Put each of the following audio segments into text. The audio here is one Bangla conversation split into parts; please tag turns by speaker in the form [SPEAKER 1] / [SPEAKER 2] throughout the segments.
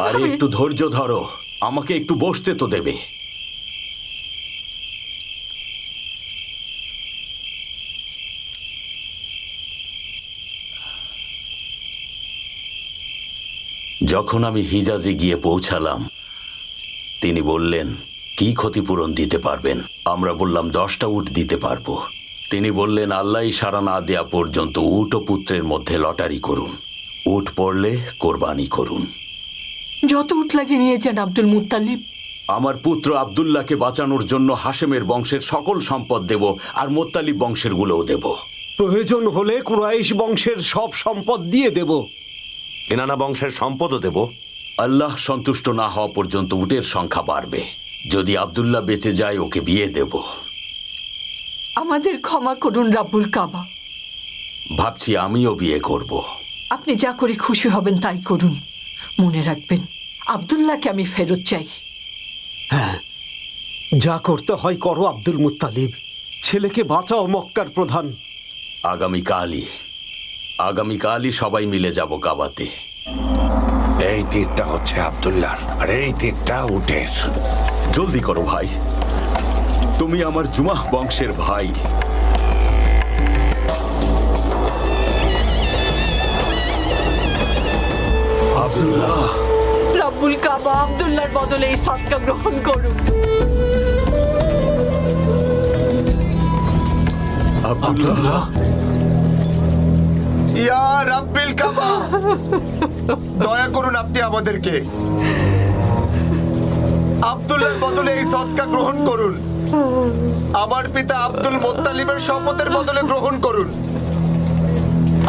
[SPEAKER 1] আরে একটু ধৈর্য ধরো, আমাকে একটু বসতে তো দেবে। যখন আমি হিজাজে গিয়ে পৌঁছালাম, তিনি বললেন, কি ক্ষতিপূরণ দিতে পারবেন? আমরা বললাম 10টা উট দিতে পারবো। তিনি বললেন, আল্লাহ ইশারা না দেয়া পর্যন্ত উট ও পুত্রের মধ্যে লটারি করুন, উট পড়লে কোরবানি করুন।
[SPEAKER 2] যত উট লাগে নিয়ে যান আব্দুল মুত্তালিব।
[SPEAKER 1] আমার পুত্র আব্দুল্লাহকে বাঁচানোর জন্য হাশেমের বংশের সকল সম্পদ দেব, আর মোত্তালিব বংশের গুলোও দেব।
[SPEAKER 3] প্রয়োজন হলে কুরাইশ বংশের সব সম্পদ দিয়ে দেব।
[SPEAKER 4] কেনানা বংশের সম্পদও দেব।
[SPEAKER 1] আল্লাহ সন্তুষ্ট না হওয়া পর্যন্ত উটের সংখ্যা বাড়বে। যদি আব্দুল্লাহ বেঁচে যায়, ওকে বিয়ে দেব।
[SPEAKER 2] আমাদের ক্ষমা করুন রাব্বুল কাবা।
[SPEAKER 1] ভাবছি আমিও বিয়ে করব।
[SPEAKER 2] আপনি যা করে খুশি হবেন তাই করুন। মনে রাখবেন, আব্দুল্লাহকে আমি ফেরত চাই।
[SPEAKER 3] যা করতে হয় করো আব্দুল মুত্তালিব। ছেলেকে বাঁচাও মক্কার প্রধান।
[SPEAKER 1] আগামীকালই সবাই মিলে যাব কাবাতে।
[SPEAKER 5] এই তীরটা হচ্ছে আব্দুল্লাহ, আর এই তীরটা উটের।
[SPEAKER 1] জলদি করো ভাই, তুমি আমার জুমাহ বংশের ভাই। আব্দুল্লাহ,
[SPEAKER 2] রাব্বুল কাবা আব্দুল্লাহর বদলে এই সদকা গ্রহণ করুন।
[SPEAKER 1] আব্দুল্লাহ,
[SPEAKER 4] ইয়া রাব্বিল কাবা, দয়া করুন আপনি আমাদেরকে। আব্দুল্লাহর বদলে এই সদকা গ্রহণ করুন। আমার পিতা আব্দুল মুত্তালিবের শপথের বদলে গ্রহণ করুন।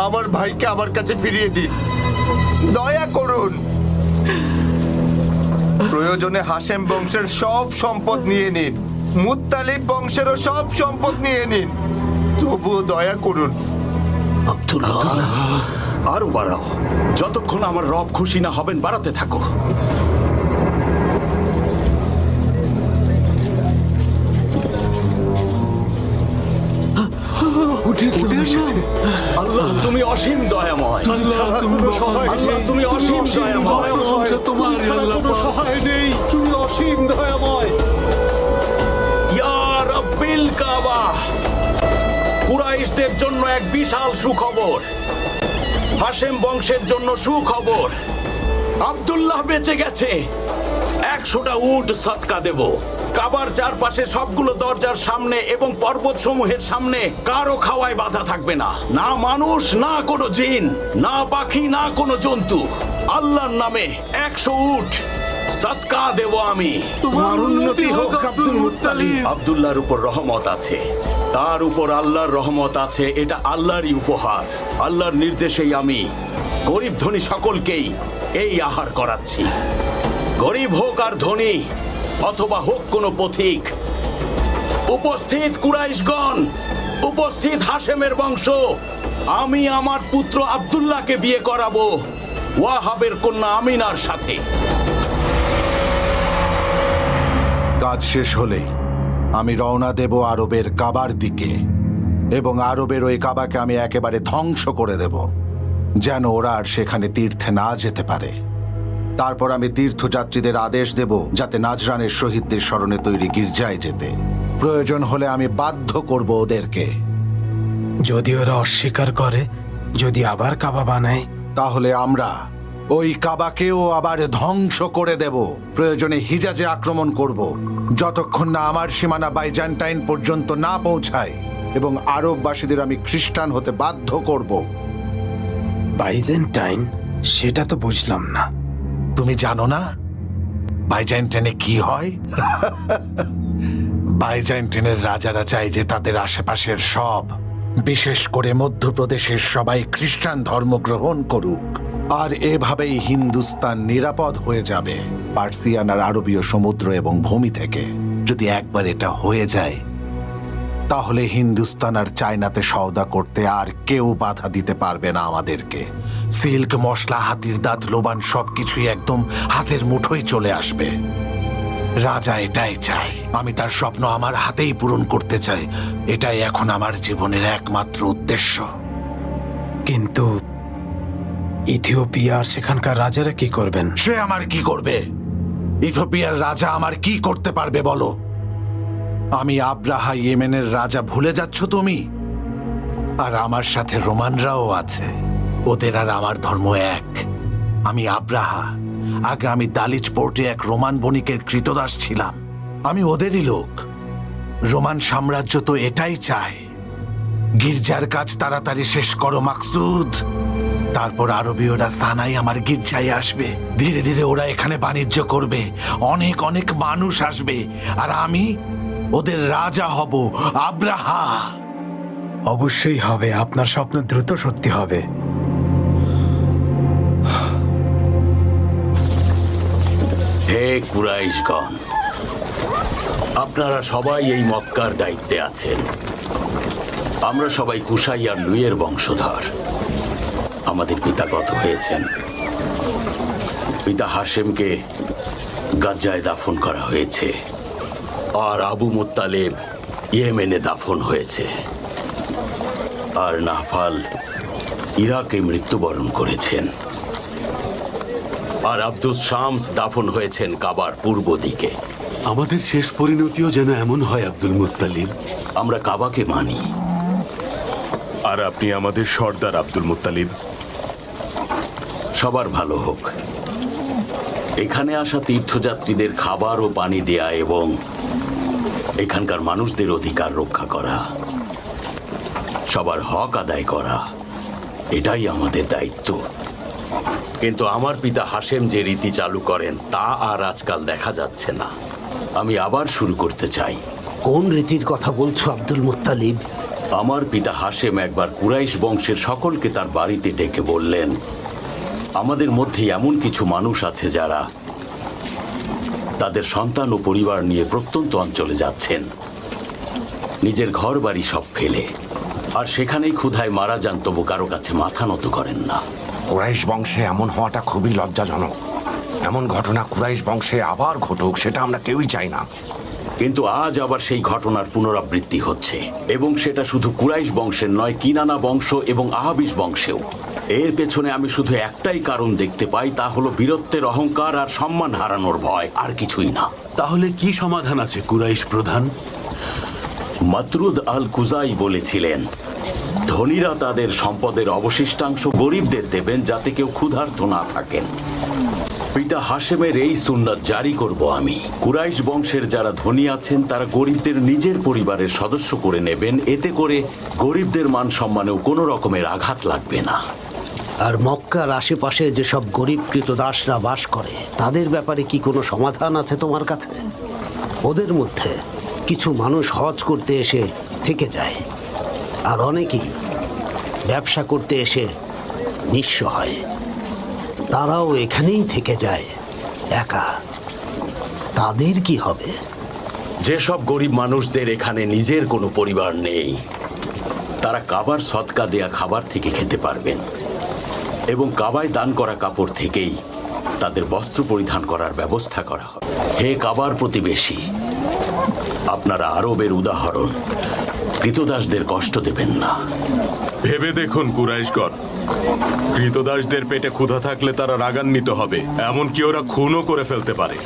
[SPEAKER 4] আমার ভাইকে আমার কাছে ফিরিয়ে দিন, দয়া করুন। প্রয়োজনে হাশেম বংশের সব সম্পদ নিয়ে নিন, মুত্তালিব বংশেরও সব সম্পদ নিয়ে নিন, তবুও দয়া করুন।
[SPEAKER 1] আব্দুল্লাহ, আরো বাড়াও। যতক্ষণ আমার রব খুশি না হবেন, বাড়াতে থাকো। আল্লাহ তুমি অসীম দয়াময়। আল্লাহ তুমি অসীম দয়াময়।
[SPEAKER 3] সহায় নেই, তুমি অসীম দয়াময়।
[SPEAKER 1] ইয়া রাব্বিল কাবা, কুরাইশদের জন্য এক বিশাল সুখবর, হাশেম বংশের জন্য সুখবর। আব্দুল্লাহ বেঁচে গেছে। 100টা উট সদকা দেব। কাবার চারপাশে সবগুলো দরজার সামনে এবং পর্বত সমূহের সামনে কারো খাওয়ায় বাধা থাকবে না, না মানুষ, না কোনো জিন, না পাখি, না কোনো জন্তু। আল্লাহর নামে 100 উট সদকা দেব আমি।
[SPEAKER 3] তোমার উন্নতি হোক আব্দুল মুত্তালিব।
[SPEAKER 1] আব্দুল্লাহর উপর রহমত আছে, তার উপর আল্লাহর রহমত আছে। এটা আল্লাহরই উপহার। আল্লাহর নির্দেশেই আমি গরিব ধনী সকলকেই এই আহার করাচ্ছি। গরিব হোক আর ধনী, অথবা হোক কোনো পথিক। উপস্থিত কুরাইশগণ, উপস্থিত হাশেমের বংশ, আমি আমার পুত্র আব্দুল্লাহকে বিয়ে করাবো ওয়াহাবের কন্যা আমিনার সাথে।
[SPEAKER 6] কাজ শেষ হলেই আমি রওনা দেব আরবের কাবার দিকে, এবং আরবের ওই কাবাকে আমি একেবারে ধ্বংস করে দেব, যেন ওরা আর সেখানে তীর্থে না যেতে পারে। তারপর আমি তীর্থযাত্রীদের আদেশ দেব যাতে নাজরানের শহীদদের স্মরণে তৈরি গির্জায় যেতে। প্রয়োজন হলে আমি বাধ্য করব ওদেরকে।
[SPEAKER 7] যদি ওরা অস্বীকার করে, যদি আবার কাবা বানায়,
[SPEAKER 6] তাহলে আমরা ওই কাবাকেও আবার ধ্বংস করে দেব। প্রয়োজনে হিজাজে আক্রমণ করব, যতক্ষণ না আমার সীমানা বাইজান্টাইন পর্যন্ত না পৌঁছায়, এবং আরববাসীদের আমি খ্রিস্টান হতে বাধ্য করব।
[SPEAKER 7] বাইজেন্টাইন? সেটা তো বুঝলাম না।
[SPEAKER 6] তুমি জানো না বাইজান্টাইনে কি হয়? বাইজান্টাইনের রাজারা চায় যে তাদের আশেপাশের সব, বিশেষ করে মধ্যপ্রদেশের সবাই খ্রিস্টান ধর্ম গ্রহণ করুক, আর এভাবেই হিন্দুস্তান নিরাপদ হয়ে যাবে পার্সিয়ান আর আরবীয় সমুদ্র এবং ভূমি থেকে। যদি একবার এটা হয়ে যায়, তাহলে হিন্দুস্তান আর চায়নাতে সওদা করতে আর কেউ বাধা দিতে পারবে না আমাদেরকে। সিল্ক, মশলা, হাতির দাঁত, লোবান সবকিছুই একদম হাতের মুঠোয় চলে আসবে। রাজা এটাই চায়। আমি তার স্বপ্ন আমার হাতেই পূরণ করতে চাই। এটাই এখন আমার জীবনের একমাত্র উদ্দেশ্য।
[SPEAKER 7] কিন্তু ইথিওপিয়া আর সেখানকার রাজারা কি করবেন?
[SPEAKER 6] সে আমার কি করবে? ইথিওপিয়ার রাজা আমার কি করতে পারবে বলো? আমি আব্রাহা ইয়েমেনের রাজা ভুলে যাচ্ছ তুমি? আর আমার সাথে রোমানরাও আছে। ওদের আর আমার ধর্ম এক। আমি আব্রাহা। আগে আমি দালিচ পোর্টে এক রোমান বণিকের কৃতদাস ছিলাম। আমি ওদেরই লোক। রোমান সাম্রাজ্য তো এটাই চায়। গির্জার কাজ তাড়াতাড়ি শেষ করো মাকসুদ। তারপর আরবীয়রা সানাই আমার গির্জায় আসবে। ধীরে ধীরে ওরা এখানে বাণিজ্য করবে। অনেক অনেক মানুষ আসবে। আর আমি ওদের রাজা হব, আব্রাহা।
[SPEAKER 7] অবশ্যই হবে। আপনার স্বপ্ন দ্রুত সত্যি হবে।
[SPEAKER 1] হে কুরাইশগণ, আপনারা সবাই এই মক্কার দায়িত্বে আছেন। আমরা সবাই কুশাই আর লুইয়ের বংশধর। আমাদের পিতা গত হয়েছেন। পিতা হাশেমকে গাজ্জায় দাফন করা হয়েছে, আর আবু মুত্তালেব ইয়েমেনে দাফন হয়েছে, আর নাফাল ইরাকে মৃত্যুবরণ করেছেন, আর আব্দুস শামস দাফন হয়েছেন কাবার পূর্ব দিকে।
[SPEAKER 8] আমাদের শেষ পরিণতিও যেন এমন হয় আব্দুল মুত্তালিব।
[SPEAKER 1] আমরা কাবাকে মানি।
[SPEAKER 9] আর আপনি আমাদের সর্দার আব্দুল মুত্তালিব।
[SPEAKER 1] সবার ভালো হোক। এখানে আসা তীর্থযাত্রীদের খাবার ও পানি দেয়া এবং এখানকার মানুষদের অধিকার রক্ষা করা, সবার হক আদায় করা, এটাই আমাদের দায়িত্ব। কিন্তু আমার পিতা হাশেম যে রীতি চালু করেন তা আর আজকাল দেখা যাচ্ছে না। আমি আবার শুরু করতে চাই।
[SPEAKER 3] কোন রীতির কথা বলছো আব্দুল মুত্তালিব?
[SPEAKER 1] আমার পিতা হাশেম একবার কুরাইশ বংশের সকলকে তার বাড়িতে ডেকে বললেন, আমাদের মধ্যে এমন কিছু মানুষ আছে যারা তাদের সন্তান ও পরিবার নিয়ে প্রত্যন্ত অঞ্চলে যাচ্ছেন, নিজের ঘর বাড়ি সব ফেলে, আর সেখানেই ক্ষুধায় মারা যান, তবু কারো কাছে মাথা নত করেন না।
[SPEAKER 5] কুরাইশ বংশে এমন হওয়াটা খুবই লজ্জাজনক। এমন ঘটনা কুরাইশ বংশে আবার ঘটুক, সেটা আমরা কেউই চাই না।
[SPEAKER 1] কিন্তু আজ আবার সেই ঘটনার পুনরাবৃত্তি হচ্ছে, এবং সেটা শুধু কুরাইশ বংশের নয়, কিনানা বংশ এবং আহাবিস বংশেও। এর পেছনে আমি শুধু একটাই কারণ দেখতে পাই, তা হলো বীরত্বের অহংকার আর সম্মান হারানোর ভয়, আর কিছুই না।
[SPEAKER 8] তাহলে কি সমাধান আছে কুরাইশ প্রধান?
[SPEAKER 1] মাতরুদ আল কুজাই বলেছিলেন, ধনীরা তাদের সম্পদের অবশিষ্টাংশ গরিবদের দেবেন, যাতে কেউ ক্ষুধার্ত না থাকেন। পিতা হাশেমের এই সুন্নাত জারি করব আমি। কুরাইশ বংশের যারা ধনী আছেন তারা গরিবদের নিজের পরিবারের সদস্য করে নেবেন। এতে করে গরিবদের মান সম্মানেও কোনো রকমের আঘাত লাগবে না।
[SPEAKER 3] আর মক্কার আশেপাশে যেসব গরিব কৃতদাসরা বাস করে তাদের ব্যাপারে কি কোনো সমাধান আছে তোমার কাছে? ওদের মধ্যে কিছু মানুষ হজ করতে এসে থেকে যায়, আর অনেকেই ব্যবসা করতে এসে নিঃস্ব হয়। তারাও এখানেই থেকে যায় একা। তাদের কি হবে?
[SPEAKER 1] যেসব গরিব মানুষদের এখানে নিজের কোনো পরিবার নেই, তারা কাবার সদকা দেয়া খাবার থেকে খেতে পারবেন, এবং কাবায় দান করা কাপড় থেকেই তাদের বস্ত্র পরিধান করার ব্যবস্থা করা হবে। হে কাবার প্রতিবেশী, আপনারা আরবের উদাহরণ। কৃতদাসদের কষ্ট দেবেন না।
[SPEAKER 9] ভেবে দেখুন কুরাইশগণ, কৃতদাসদের পেটে ক্ষুধা থাকলে তারা রাগান্বিত হবে, এমনকি ওরা খুনও করে ফেলতে পারে।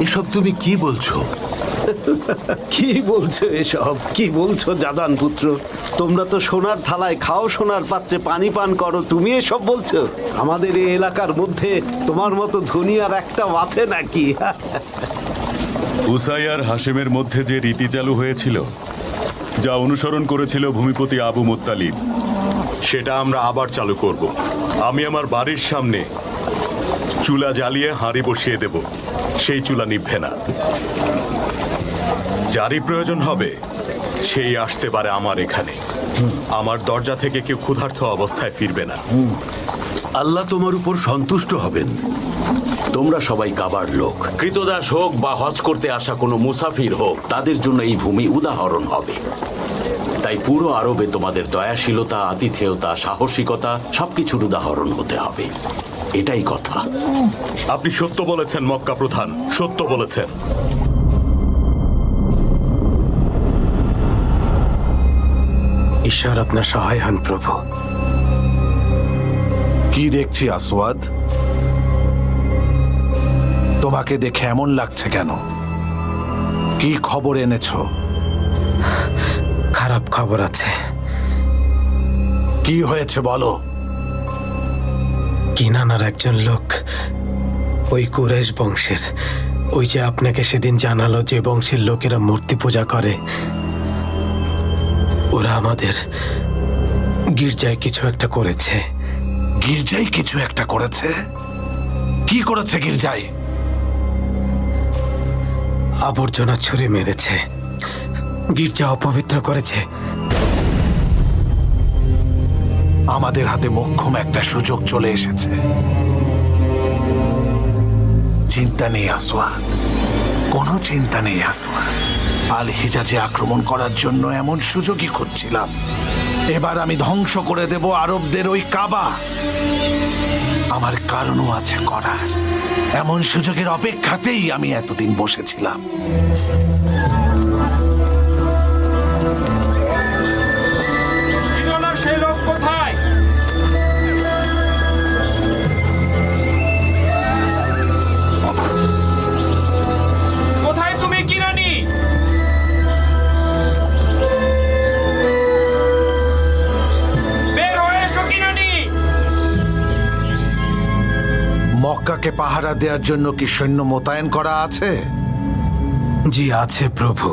[SPEAKER 8] এসব তুমি কি বলছো?
[SPEAKER 3] কি বলছো এসব? কি বলছো জাদান পুত্র? তোমরা তো সোনার থালায় খাও, সোনার পাত্রে পানি পান করো, তুমি এসব বলছো? আমাদের এই এলাকার মধ্যে তোমার মতো ধনী আর একটা আছে নাকি?
[SPEAKER 9] উসাই আর হাশেমের মধ্যে যে রীতি চালু হয়েছিল, যা অনুসরণ করেছিল ভূমিপতি আবু মুত্তালিব, সেটা আমরা আবার চালু করব। আমি আমার বাড়ির সামনে চুলা জ্বালিয়ে হাঁড়ি বসিয়ে দেব, সেই চুলা নিভবে না। যারই প্রয়োজন হবে সেই আসতে পারে আমার এখানে। আমার দরজা থেকে কেউ ক্ষুধার্ত অবস্থায় ফিরবে না।
[SPEAKER 8] আল্লাহ তোমার উপর সন্তুষ্ট হবেন।
[SPEAKER 1] তোমরা সবাই কাবার লোক। কৃতদাস হোক বা হজ করতে আসা কোনো মুসাফির হোক, তাদের জন্য এই ভূমি উদাহরণ হবে। তাই পুরো আরবে তোমাদের দয়াশীলতা, আতিথেয়তা, সাহসিকতা সবকিছুর উদাহরণ হতে হবে। এটাই কথা।
[SPEAKER 9] আপনি সত্য বলেছেন মক্কা প্রধান, সত্য বলেছেন।
[SPEAKER 7] ঈশ্বর আপনার সহায় হন প্রভু।
[SPEAKER 6] কি দেখছি আসওয়াদ? তোমাকে দেখে এমন লাগছে কেন? কি খবর এনেছো?
[SPEAKER 7] খারাপ খবর আছে।
[SPEAKER 6] কি হয়েছে বলো?
[SPEAKER 7] কিনানার একজন লোক ওই কুরাইশ বংশের, ওই যে আপনাকে সেদিন জানালো যে বংশের লোকেরা মূর্তি পূজা করে, ওরা আমাদের গির্জায় কিছু একটা করেছে।
[SPEAKER 6] গির্জায় কিছু একটা করেছে? কি করেছে গির্জায়?
[SPEAKER 7] আবর্জনা ছুঁড়ে মেরেছে, গির্জা অপবিত্র করেছে।
[SPEAKER 6] আমাদের হাতে মোক্ষম একটা সুযোগ চলে এসেছে। চিন্তা নেই আসওয়াদ, কোনো চিন্তা নেই আসওয়াদ। আল হিজাজে আক্রমণ করার জন্য এমন সুযোগই খুঁজছিলাম। এবার আমি ধ্বংস করে দেব আরবদের ওই কাবা। আমার কারণও আছে করার। এমন সুযোগের অপেক্ষাতেই আমি এতদিন বসেছিলাম।
[SPEAKER 7] সেই লোক কোথায়? কোথায় তুমি কিনানি? বের হয়ে এসো কিনানি।
[SPEAKER 6] মক্কাকে পাহারা দেওয়ার জন্য কি সৈন্য মোতায়েন করা আছে?
[SPEAKER 7] জি আছে প্রভু।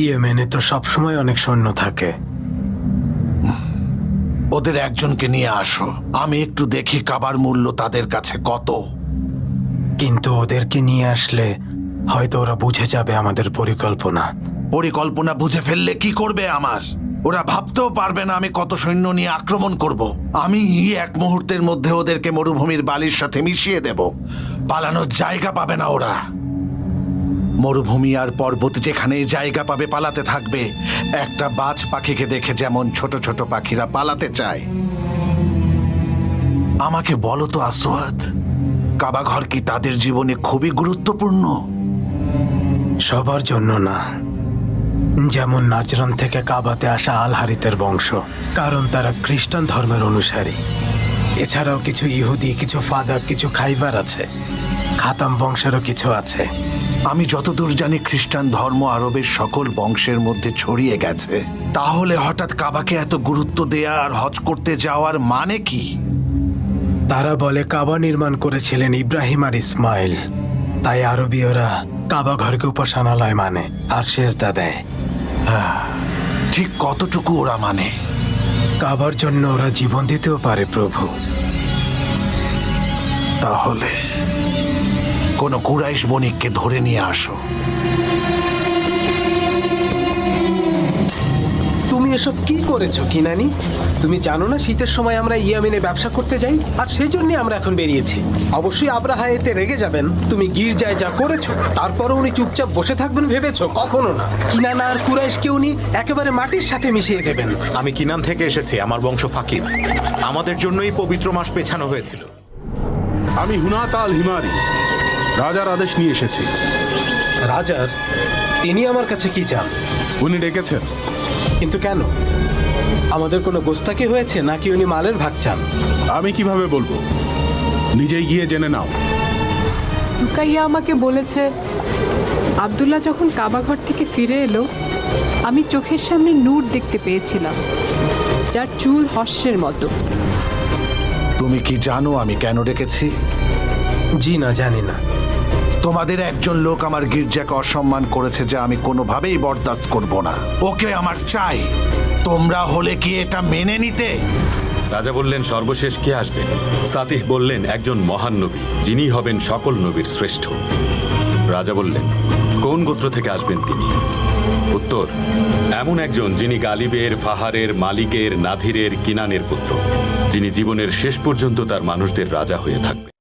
[SPEAKER 7] ইয়েমেনে তো সবসময় অনেক সৈন্য থাকে।
[SPEAKER 6] ওদের একজনকে নিয়ে আসো, আমি একটু দেখি কাবার মূল্য তাদের কাছে কত।
[SPEAKER 7] কিন্তু ওদেরকে নিয়ে আসলে হয়তো ওরা বুঝে যাবে আমাদের পরিকল্পনা।
[SPEAKER 6] পরিকল্পনা বুঝে ফেললে কি করবে আমার? ওরা ভাবতেও পারবে না আমি কত সৈন্য নিয়ে আক্রমণ করব। আমি এক মুহূর্তের মধ্যে ওদেরকে মরুভূমির বালির সাথে মিশিয়ে দেব। পালানোর জায়গা পাবে না ওরা। মরুভূমি আর পর্বত যেখানেই জায়গা পাবে পালাতে থাকবে। একটা বাজ পাখিকে দেখে যেমন ছোট ছোট পাখিরা পালাতে চায়। আমাকে বলো তো আসওয়াদ, কাবা ঘর কি তাদের জীবনে খুবই গুরুত্বপূর্ণ?
[SPEAKER 7] সবার জন্য না। যেমন নাজরান থেকে কাবাতে আসা আল হারিতের বংশ, কারণ তারা খ্রিস্টান ধর্মের অনুসারী। এছাড়াও কিছু ইহুদি, কিছু ফাদাক, কিছু খাইবার আছে। খাতাম বংশেরও কিছু আছে।
[SPEAKER 6] আমি যতদূর জানি খ্রিস্টান ধর্ম আরবের সকল বংশের মধ্যে ছড়িয়ে গেছে। তাহলে হঠাৎ কাবাকে এত গুরুত্ব দেয়া আর হজ করতে যাওয়ার মানে কি?
[SPEAKER 7] তারা বলে কাবা নির্মাণ করেছিলেন ইব্রাহিম আর ইসমাইল, তাই আরবীয়রা কাবা ঘরকে উপাসনালয় মানে আর সেজদা দেয়।
[SPEAKER 6] ঠিক কতটুকু ওরা মানে?
[SPEAKER 7] কাবার জন্য ওরা জীবন দিতেও পারে প্রভু।
[SPEAKER 6] তাহলে কোন কুরাইশ বণিককে ধরে নিয়ে আসো।
[SPEAKER 10] তুমি এসব কি করেছো কিনানি? তুমি জানো না শীতের সময় আমরা ইয়ামেনে ব্যবসা করতে যাই, আর সেই জন্য আমরা এখন বেরিয়েছি। অবশ্যই আব্রাহা এতে রেগে যাবেন। তুমি গির্জায় যা করেছো, তারপরে উনি চুপচাপ বসে থাকবেন ভেবেছো? কখনো না। কিনানা আর কুরাইশকে উনি একেবারে মাটির সাথে মিশিয়ে দেবেন।
[SPEAKER 4] আমি কিনান থেকে এসেছি, আমার বংশ ফাকির। আমাদের জন্যই পবিত্র মাস পেছানো হয়েছিল।
[SPEAKER 9] আমি হুনাত আল হিমারি, রাজার আদেশ নিয়ে এসেছি।
[SPEAKER 10] রাজার? তিনি আমার কাছে কি চান?
[SPEAKER 9] উনি ডেকেছেন।
[SPEAKER 10] কিন্তু কেন? আমাদের কোনো গোস্তাকি হয়েছে নাকি উনি মালের ভাগ চান?
[SPEAKER 9] আমি কিভাবে বলবো? নিজেই গিয়ে জেনে নাও।
[SPEAKER 11] রুকাইয়া আমাকে বলেছে আব্দুল্লাহ যখন কাবাঘর থেকে ফিরে এলো, আমি চোখের সামনে নূর দেখতে পেয়েছিলাম, যার চুল হর্ষের মতো।
[SPEAKER 6] তুমি কি জানো আমি কেন ডেকেছি?
[SPEAKER 7] জি না, জানি না।
[SPEAKER 6] তোমাদের একজন লোক আমার গির্জাকে অসম্মান করেছে, যা আমি কোনোভাবেই বরদাস্ত করব না। ওকে আমার চাই। তোমরা হলে কি এটা মেনে নিতে?
[SPEAKER 9] রাজা বললেন, সর্বশেষ কে আসবেন? সাতিহ বললেন, একজন মহান নবী, যিনি হবেন সকল নবীর শ্রেষ্ঠ। রাজা বললেন, কোন গোত্র থেকে আসবেন তিনি? উত্তর, এমন একজন যিনি গালিবের, ফাহারের, মালিকের, নাধিরের, কিনানের পুত্র, যিনি জীবনের শেষ পর্যন্ত তার মানুষদের রাজা হয়ে থাকবেন।